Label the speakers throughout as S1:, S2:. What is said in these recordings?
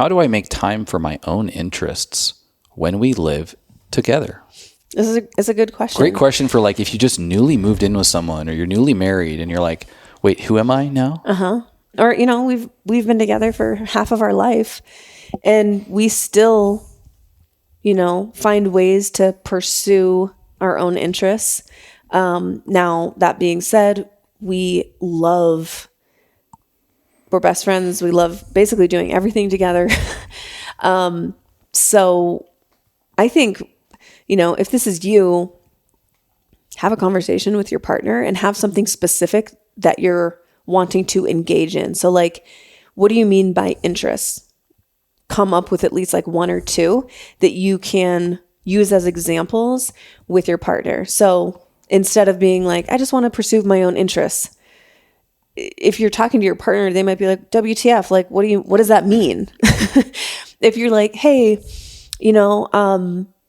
S1: how do I make time for my own interests when we live together?
S2: It's a good question.
S1: Great question for like if you just newly moved in with someone or you're newly married and you're like, wait, who am I now?
S2: Or, we've been together for half of our life and we still, find ways to pursue our own interests. Now, that being said, we're best friends. We love basically doing everything together. So I think, if this is you, have a conversation with your partner and have something specific that you're wanting to engage in. So like, what do you mean by interests? Come up with at least like one or two that you can use as examples with your partner. So instead of being like, I just want to pursue my own interests. If you're talking to your partner, they might be like, WTF, like, what does that mean? If you're like, hey,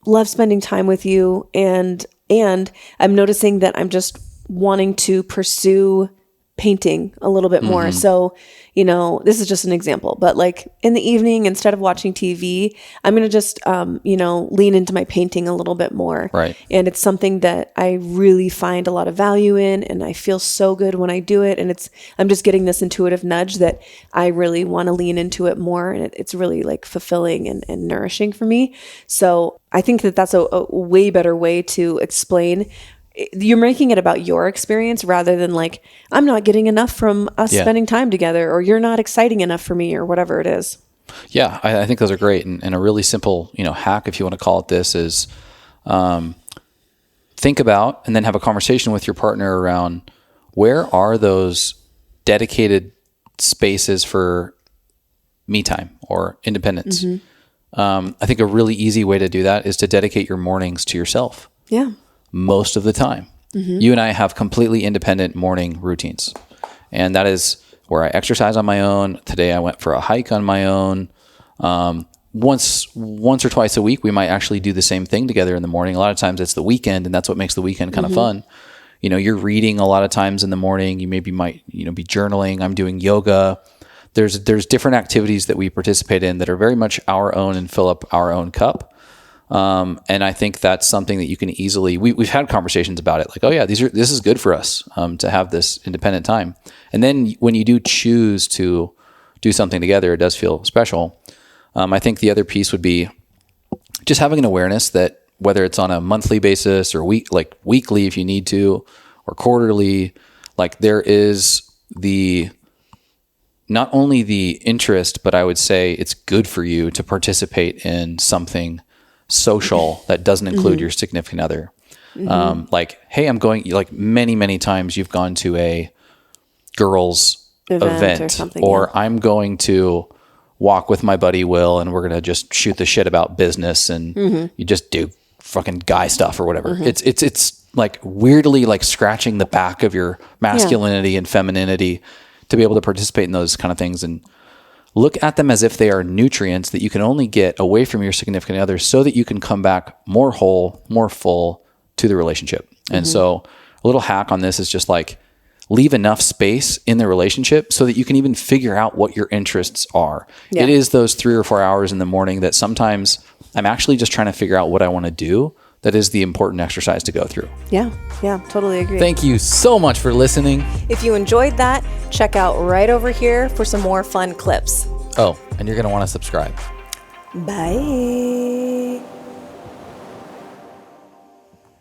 S2: love spending time with you. And I'm noticing that I'm just wanting to pursue painting a little bit more. So, this is just an example, but like in the evening, instead of watching TV, I'm going to just, lean into my painting a little bit more.
S1: Right.
S2: And it's something that I really find a lot of value in, and I feel so good when I do it. And I'm just getting this intuitive nudge that I really want to lean into it more. And it's really like fulfilling and nourishing for me. So I think that that's a way better way to explain. You're making it about your experience rather than like, I'm not getting enough from us spending time together, or you're not exciting enough for me, or whatever it is.
S1: Yeah, I think those are great. And a really simple, hack, if you want to call it this, is think about and then have a conversation with your partner around where are those dedicated spaces for me time or independence. I think a really easy way to do that is to dedicate your mornings to yourself.
S2: Yeah.
S1: Most of the time. You and I have completely independent morning routines. And that is where I exercise on my own. Today I went for a hike on my own. Once or twice a week, we might actually do the same thing together in the morning. A lot of times it's the weekend, and that's what makes the weekend kind of fun. You're reading a lot of times in the morning. You maybe might, be journaling. I'm doing yoga. There's different activities that we participate in that are very much our own and fill up our own cup. And I think that's something that you can easily, we've had conversations about it. Like, oh yeah, this is good for us, to have this independent time. And then when you do choose to do something together, it does feel special. I think the other piece would be just having an awareness that whether it's on a monthly basis or weekly, if you need to, or quarterly, like there is not only the interest, but I would say it's good for you to participate in something social that doesn't include your significant other. Like, hey, I'm going, like many, many times you've gone to a girls event
S2: or something,
S1: or I'm going to walk with my buddy Will and we're going to just shoot the shit about business and you just do fucking guy stuff or whatever. It's like weirdly like scratching the back of your masculinity and femininity to be able to participate in those kind of things and look at them as if they are nutrients that you can only get away from your significant other so that you can come back more whole, more full to the relationship. And so a little hack on this is just like leave enough space in the relationship so that you can even figure out what your interests are. It is those 3 or 4 hours in the morning that sometimes I'm actually just trying to figure out what I want to do. That is the important exercise to go through.
S2: Yeah, totally agree.
S1: Thank you so much for listening.
S2: If you enjoyed that, check out right over here for some more fun clips.
S1: Oh, and you're going to want to subscribe.
S2: Bye.